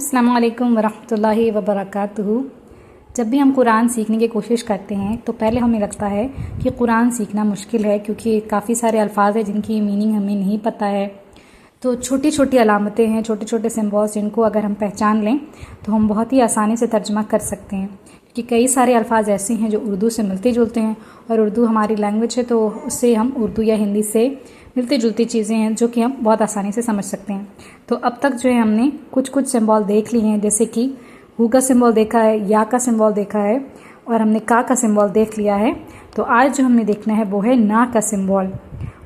अस्सलामु अलैकुम वरहमतुल्लाहि वबरकातुहू। जब भी हम कुरान सीखने की कोशिश करते हैं तो पहले हमें लगता है कि कुरान सीखना मुश्किल है, क्योंकि काफ़ी सारे अल्फाज हैं जिनकी मीनिंग हमें नहीं पता है। तो छोटी छोटी अलामतें हैं, छोटे छोटे सिम्बॉल्स, जिनको अगर हम पहचान लें तो हम बहुत ही आसानी से तर्जमा कर सकते हैं। कि कई सारे अल्फाज ऐसे हैं जो उर्दू से मिलते जुलते हैं, और उर्दू हमारी लैंग्वेज है तो उससे हम उर्दू या हिंदी से मिलती जुलती चीज़ें हैं जो कि हम बहुत आसानी से समझ सकते हैं। तो अब तक जो है हमने कुछ कुछ सिम्बॉल देख लिए हैं, जैसे कि हु का सिम्बॉल देखा है, या का सिम्बॉल देखा है, और हमने का सिम्बॉल देख लिया है। तो आज जो हमने देखना है वो है ना का सिम्बॉल,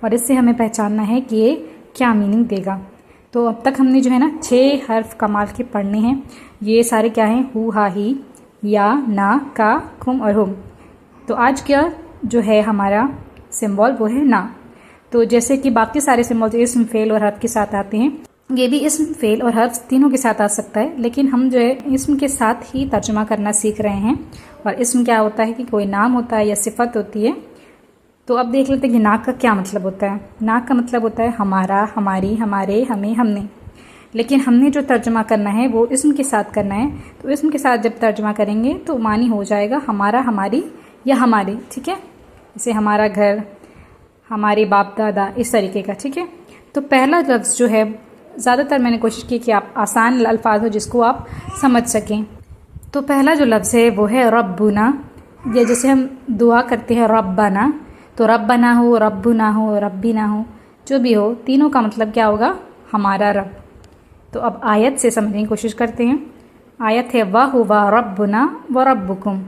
और इससे हमें पहचानना है कि ये क्या मीनिंग देगा। तो अब तक हमने जो है ना 6 हर्फ कमाल के पढ़ने हैं। ये सारे क्या हैं? हु, हा, ही, या, ना, का, कुम और हुम। तो आज क्या जो है हमारा सिम्बॉल वो है ना। तो जैसे कि बाकी सारे सिम्बॉल इस्म, फेल और हर्फ के साथ आते हैं, ये भी इस्म, फेल और हर्फ तीनों के साथ आ सकता है, लेकिन हम जो है इस्म के साथ ही तर्जुमा करना सीख रहे हैं। और इस्म क्या होता है कि कोई नाम होता है या सिफत होती है। तो अब देख लेते हैं कि ना का क्या मतलब होता है। ना का मतलब होता है हमारा, हमारी, हमारे, हमें, हमने। लेकिन हमने जो तर्जुमा करना है वो इस्म के साथ करना है। तो इस्म के साथ जब तर्जुमा करेंगे तो मानी हो जाएगा हमारा, हमारी या हमारे। ठीक है, जैसे हमारा घर, हमारे बाप दादा, इस तरीके का। ठीक है, तो पहला लफ्ज़ जो है, ज़्यादातर मैंने कोशिश की कि आप आसान अल्फाज हो जिसको आप समझ सकें। तो पहला जो लफ्ज़ है वो है रब्बुना। या जैसे हम दुआ करते हैं रब्बना, तो रब्बना हो, रब्बुना हो, रब्बिना हो, जो भी हो, तीनों का मतलब क्या होगा? हमारा रब। तो अब आयत से समझने की कोशिश करते हैं। आयत है व हुवा रब्बुना व रब्बुकुम।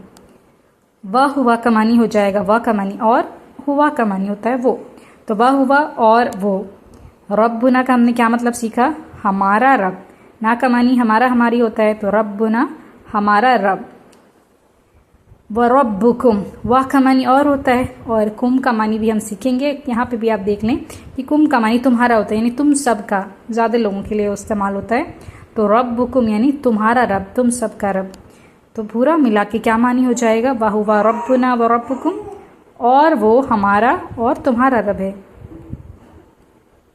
व हुआ का मानी हो जाएगा व का मानी, और हुआ का मानी होता है वो। तो व हुआ और वो। रब्बुना का हमने क्या मतलब सीखा? हमारा रब। ना का मानी हमारा, हमारी होता है, तो रब्बुना हमारा रब। व रब्बुकुम, वाह का मानी और होता है, और कुम का मानी भी हम सीखेंगे। यहाँ पे भी आप देख लें कि कुम का मानी तुम्हारा होता है, यानी तुम सब का, ज़्यादा लोगों के लिए इस्तेमाल होता है। तो रब्बुकुम यानी तुम्हारा रब, तुम सब का रब। तो पूरा मिला के क्या मानी हो जाएगा? वाह हुआ रब्बुना व रब्बुकुम, और वो हमारा और तुम्हारा रब है।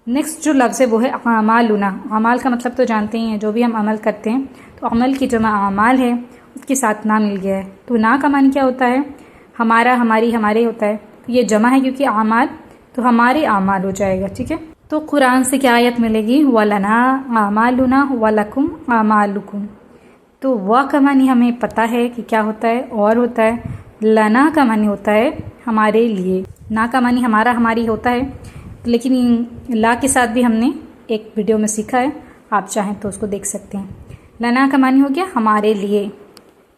नेक्स्ट जो लफ्ज़ है वो है अमालुना। अमाल का मतलब तो जानते ही हैं, जो भी हम अमल करते हैं। तो अमल की जमा अमाल है, उसके साथ ना मिल गया है। तो ना का मानी क्या होता है? हमारा, हमारी, हमारे होता है। तो ये जमा है क्योंकि अमाल, तो हमारे अमाल हो जाएगा। ठीक है, तो कुरान से क्या आयत मिलेगी? वलना अमालुना वलकुम अमालुकुम। तो व का मानी हमें पता है कि क्या होता है, और होता है। लना का मानी होता है हमारे लिए। ना का मानी हमारा, हमारी होता है, लेकिन ला के साथ भी हमने एक वीडियो में सीखा है, आप चाहें तो उसको देख सकते हैं। लना का मानी हो गया हमारे लिए।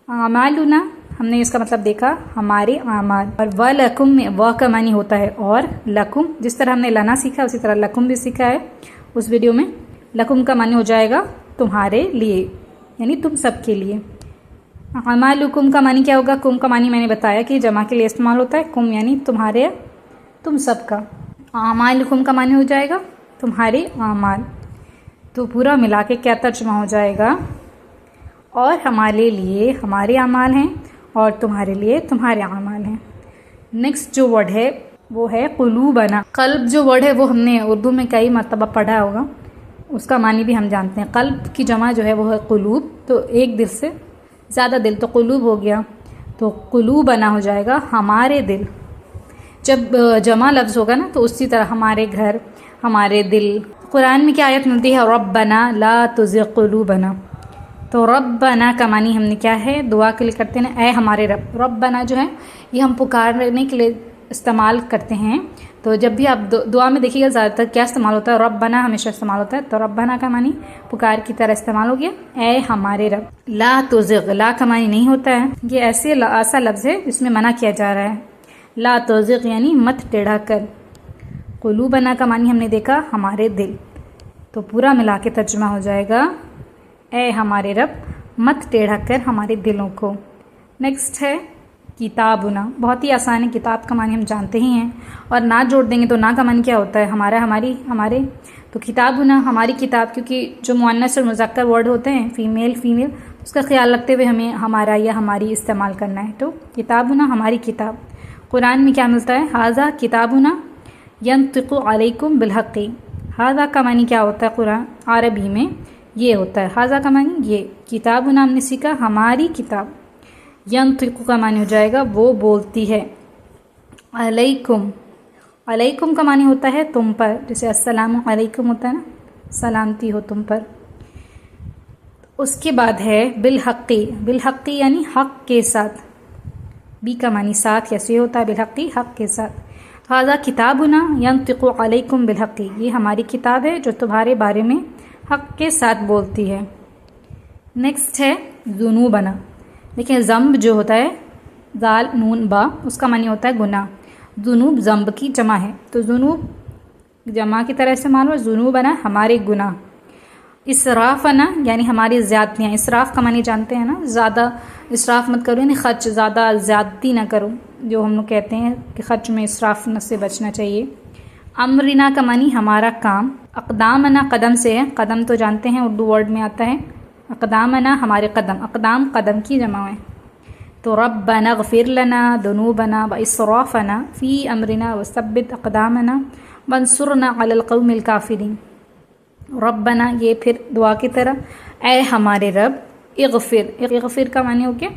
अमालुना हमने इसका मतलब देखा हमारे अमाल। और व लकुम में व का मानी होता है और लकुम। जिस तरह हमने लना सीखा उसी तरह लकुम भी सीखा है उस वीडियो में। लकुम का मानी हो जाएगा तुम्हारे लिए, यानी तुम सब के लिए। अमालुकुम का मानी क्या होगा? कुम का मानी मैंने बताया कि जमा के लिए इस्तेमाल होता है। कुम यानी तुम्हारे, तुम सब का। अमालुकुम का मानी हो जाएगा तुम्हारे अमाल। तो पूरा मिला के क्या तर्जुमा हो जाएगा? और हमारे लिए हमारे अमाल हैं, और तुम्हारे लिए तुम्हारे अमाल हैं। नेक्स्ट जो वर्ड है वो है कुलूबना। कल्ब जो वर्ड है वो हमने उर्दू में कई मरतबा पढ़ा होगा, उसका मानी भी हम जानते हैं। कल्ब की जमा जो है वो है कुलूब। तो एक दिल से ज़्यादा दिल, तो कुलूब हो गया। तो कुलूबना हो जाएगा हमारे दिल। जब जमा लफ्ज़ होगा ना तो उसी तरह हमारे घर, हमारे दिल। कुरान में क्या आयत मिलती है? रब्बना ला तुज़िग़ क़ुलूबना। तो रब्बना का मानी हमने क्या है? दुआ के लिए करते हैं ना, ऐ हमारे रब। रब्बना जो है ये हम पुकारने के लिए इस्तेमाल करते हैं। तो जब भी आप दुआ में देखिएगा ज़्यादातर क्या इस्तेमाल होता है? रब्बना हमेशा इस्तेमाल होता है। तो रब्बना का मानी पुकार की तरह इस्तेमाल हो गया, ऐ हमारे रब। ला तुज़िग़, ला का मानी नहीं होता है। ये ऐसा लफ्ज़ है जिसमें मना किया जा रहा है। ला तुज़िग़ यानी मत टेढ़ा कर। क़ुलूबना का मानी हमने देखा हमारे दिल। तो पूरा मिला के तर्जुमा हो जाएगा, ऐ हमारे रब मत टेढ़ा कर हमारे दिलों को। नेक्स्ट है किताबुना। बहुत ही आसान है, किताब का मानी हम जानते ही हैं। और ना जोड़ देंगे तो ना का मानी क्या होता है? हमारा, हमारी, हमारे। तो किताबुना हमारी किताब, क्योंकि जो मुअन्नस और मुज़क्कर वर्ड होते हैं, फीमेल फीमेल, उसका ख्याल रखते हुए हमें हमारा या हमारी इस्तेमाल करना है। तो किताबुना हमारी किताब। कुरान में क्या मिलता है? हाज़ा किताबुना यंतिक़ु अलैकुम बिलहक़्क़ि। हाज़ा का मानी क्या होता है कुरान अरबी में? یہ ہوتا ہے. حاضہ کا معنی یہ. کتابنا ہم نے سیکھا ہماری کتاب. ینطق کا معنی ہو جائے گا وہ بولتی ہے. علیکم. علیکم کا معنی ہوتا ہے تم پر، جیسے السلام علیکم ہوتا ہے نا، سلامتی ہو تم پر. اس کے بعد ہے بالحقی. بالحقی یعنی حق کے ساتھ. بی کا معنی ساتھ یا سے ہوتا ہے، بالحقی حق کے ساتھ. ھذا کتابنا ینطق علیکم بالحقی. یہ ہماری کتاب ہے جو تمہارے بارے میں حق کے ساتھ بولتی ہے. نیکسٹ ہے ذنوبنا. دیکھیں ذنب جو ہوتا ہے ذال نون با، اس کا معنی ہوتا ہے گناہ. ذنوب ذنب کی جمع ہے، تو ذنوب جمع کی طرح استعمال ہو. ذنوبنا ہمارے گناہ. اسرافنا یعنی ہماری زیادتیاں. اسراف کا معنی جانتے ہیں نا، زیادہ اسراف مت کرو یعنی خرچ زیادہ زیادتی نہ کرو، جو ہم لوگ کہتے ہیں کہ خرچ میں اسراف سے بچنا چاہیے. امرنا کا معنی ہمارا کام. اقدامنا قدم سے ہے، قدم تو جانتے ہیں اردو ورڈ میں آتا ہے. اقدامنا ہمارے قدم، اقدام قدم کی جمع ہے. تو ربنا اغفر لنا ذنوبنا واسرافنا فی امرنا وثبت اقدامنا وانصرنا علی القوم الکافرین. ربنا یہ پھر دعا کی طرح، اے ہمارے رب. اغفر، اغفر کا معنی ہو کہ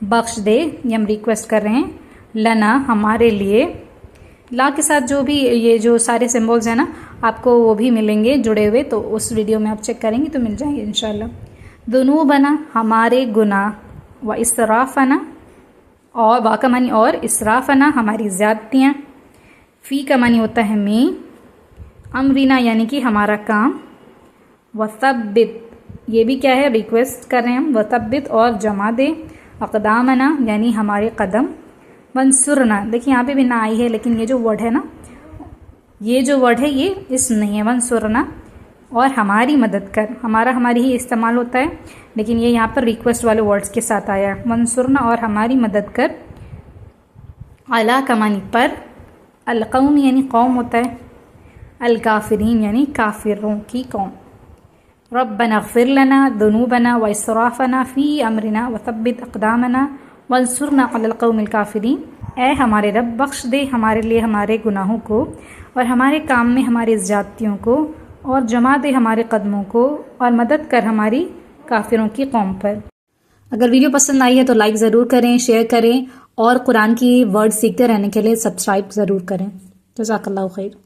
بخش دے، یہ ہم ریکویسٹ کر رہے ہیں. لنا ہمارے لیے. لا کے ساتھ جو بھی یہ جو سارے سمبولز ہیں نا آپ کو وہ بھی ملیں گے جڑے ہوئے، تو اس ویڈیو میں آپ چیک کریں گے تو مل جائیں گے انشاءاللہ. ذنوبنا ہمارے گناہ. و اسرافنا اور با کا معنی اور، اسرافنا ہماری زیادتیاں. فی کا معنی ہوتا ہے میں. امرنا یعنی کہ ہمارا کام. وثبت یہ بھی کیا ہے ریکویسٹ کر رہے ہیں ہم. وثبت اور جمع دے. اقدامنا یعنی ہمارے قدم. ونصرنا دیکھیں یہاں پہ بھی نہ آئی ہے، لیکن یہ جو ورڈ ہے نا، یہ جو ورڈ ہے یہ اسم نہیں ہے. ونصرنا اور ہماری مدد کر. ہمارا ہماری ہی استعمال ہوتا ہے، لیکن یہ یہاں پر ریکویسٹ والے ورڈز کے ساتھ آیا ہے. ونصرنا اور ہماری مدد کر. علی کا معنی پر. القوم یعنی قوم ہوتا ہے. الکافرین یعنی کافروں کی قوم. ربنا اغفر لنا ذنوبنا واسرافنا فی امرنا وثبت اقدامنا وانصرنا علی القوم الکافرین. اے ہمارے رب بخش دے ہمارے لیے ہمارے گناہوں کو اور ہمارے کام میں ہماری زیادتیوں کو، اور جما دے ہمارے قدموں کو، اور مدد کر ہماری کافروں کی قوم پر. اگر ویڈیو پسند آئی ہے تو لائک ضرور کریں، شیئر کریں، اور قرآن کی ورڈ سیکھتے رہنے کے لیے سبسکرائب ضرور کریں. جزاک اللہ خیر.